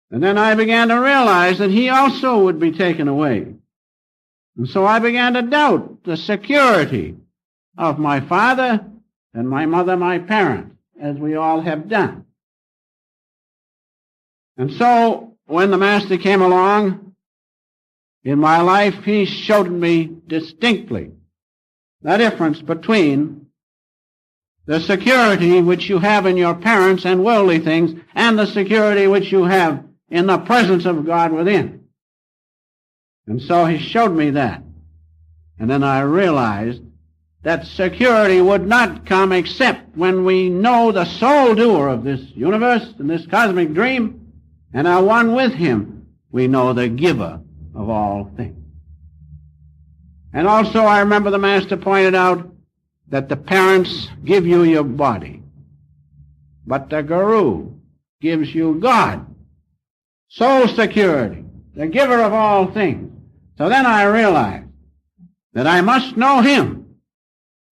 And then I began to realize that he also would be taken away. And so I began to doubt the security of my father and my mother, my parents, as we all have done. And so when the Master came along in my life, he showed me distinctly the difference between the security which you have in your parents and worldly things and the security which you have in the presence of God within. And so he showed me that. And then I realized that security would not come except when we know the sole doer of this universe and this cosmic dream and are one with him. We know the giver of all things. And also I remember the Master pointed out that the parents give you your body, but the Guru gives you God, soul security, the giver of all things. So then I realized that I must know him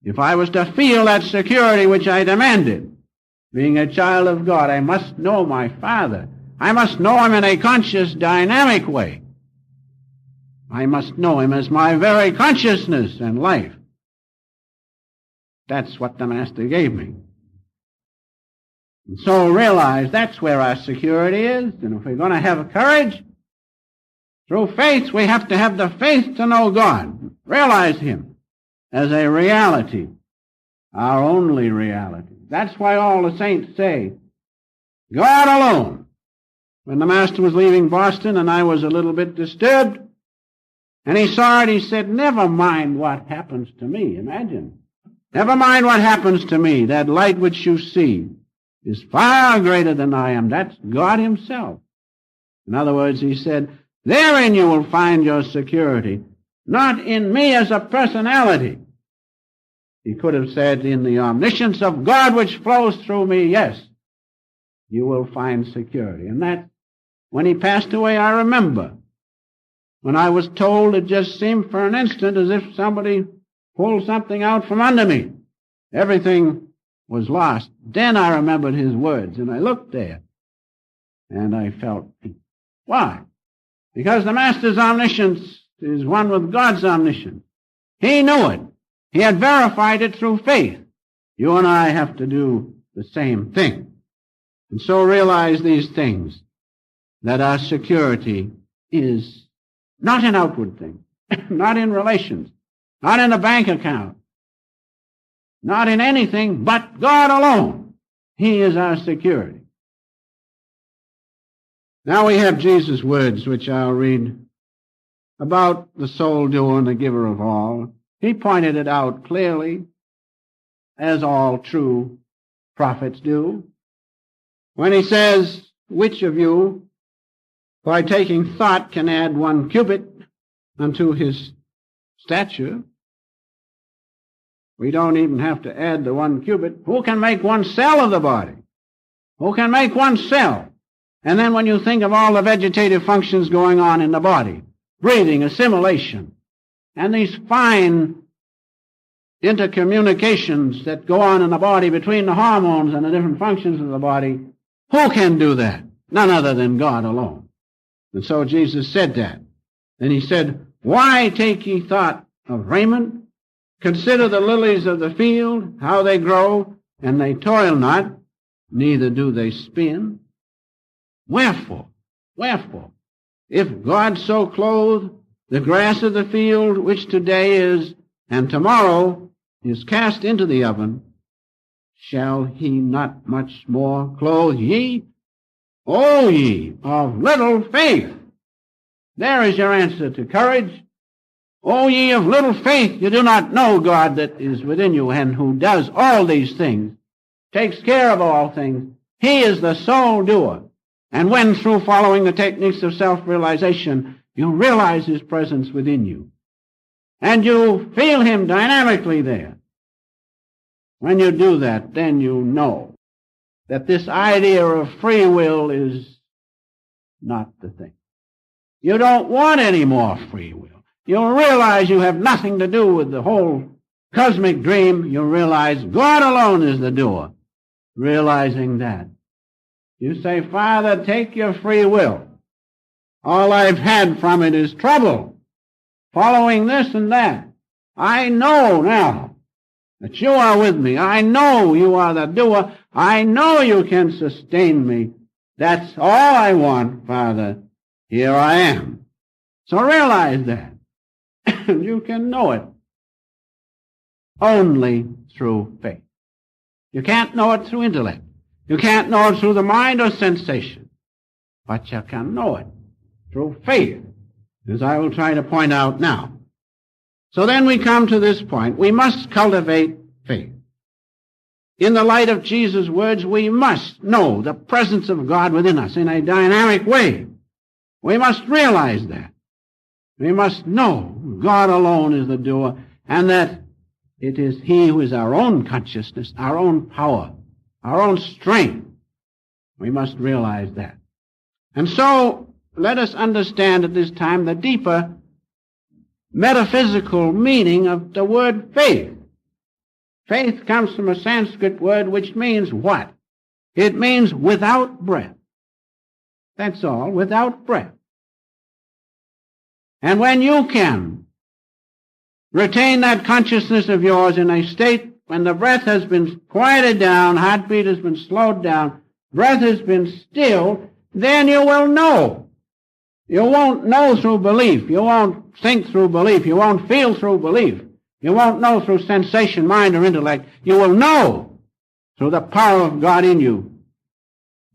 if I was to feel that security which I demanded. Being a child of God, I must know my Father. I must know him in a conscious, dynamic way. I must know him as my very consciousness and life. That's what the Master gave me. And so realize that's where our security is. And if we're going to have courage, through faith, we have to have the faith to know God. Realize him as a reality, our only reality. That's why all the saints say, God alone. When the Master was leaving Boston and I was a little bit disturbed, and he saw it, he said, never mind what happens to me. Imagine. Never mind what happens to me. That light which you see is far greater than I am. That's God himself. In other words, he said, therein you will find your security, not in me as a personality. He could have said, in the omniscience of God which flows through me, yes, you will find security. And that, when he passed away, I remember, when I was told, it just seemed for an instant as if somebody pulled something out from under me. Everything was lost. Then I remembered his words, and I looked there, and I felt peace. Why? Because the Master's omniscience is one with God's omniscience. He knew it. He had verified it through faith. You and I have to do the same thing. And so realize these things, that our security is not in outward things, not in relations, not in a bank account, not in anything but God alone. He is our security. Now we have Jesus' words, which I'll read, about the sole doer and the giver of all. He pointed it out clearly, as all true prophets do, when he says, which of you, by taking thought, can add 1 cubit unto his stature? We don't even have to add the 1 cubit. Who can make 1 cell of the body? Who can make 1 cell? And then when you think of all the vegetative functions going on in the body, breathing, assimilation, and these fine intercommunications that go on in the body between the hormones and the different functions of the body, who can do that? None other than God alone. And so Jesus said that. And he said, why take ye thought of raiment? Consider the lilies of the field, how they grow, and they toil not, neither do they spin. Wherefore, if God so clothe the grass of the field, which today is, and tomorrow is cast into the oven, shall he not much more clothe ye? O ye of little faith. There is your answer to courage. O ye of little faith, you do not know God that is within you and who does all these things, takes care of all things. He is the sole doer. And when, through following the techniques of self-realization, you realize his presence within you, and you feel him dynamically there, when you do that, then you know that this idea of free will is not the thing. You don't want any more free will. You realize you have nothing to do with the whole cosmic dream. You realize God alone is the doer. Realizing that, You say, Father, take your free will. All I've had from it is trouble, following this and that. I know now that you are with me. I know you are the doer. I know you can sustain me. That's all I want, Father. Here I am. So realize that. You can know it only through faith. You can't know it through intellect. You can't know it through the mind or sensation. But you can know it through faith, as I will try to point out now. So then we come to this point. We must cultivate faith. In the light of Jesus' words, we must know the presence of God within us in a dynamic way. We must realize that. We must know God alone is the doer, and that it is He who is our own consciousness, our own power, our own strength. We must realize that. And so, let us understand at this time the deeper metaphysical meaning of the word faith. Faith comes from a Sanskrit word which means what? It means without breath. That's all, without breath. And when you can retain that consciousness of yours in a state when the breath has been quieted down, heartbeat has been slowed down, breath has been stilled, then you will know. You won't know through belief. You won't think through belief. You won't feel through belief. You won't know through sensation, mind, or intellect. You will know through the power of God in you.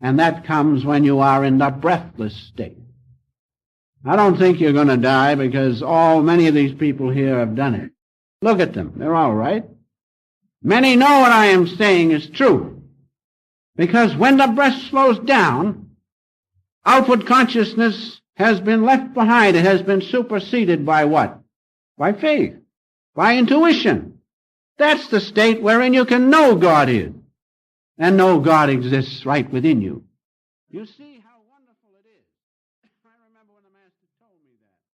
And that comes when you are in the breathless state. I don't think you're going to die because many of these people here have done it. Look at them. They're all right. Many know what I am saying is true. Because when the breath slows down, outward consciousness has been left behind. It has been superseded by what? By faith. By intuition. That's the state wherein you can know God is. And know God exists right within you. You see how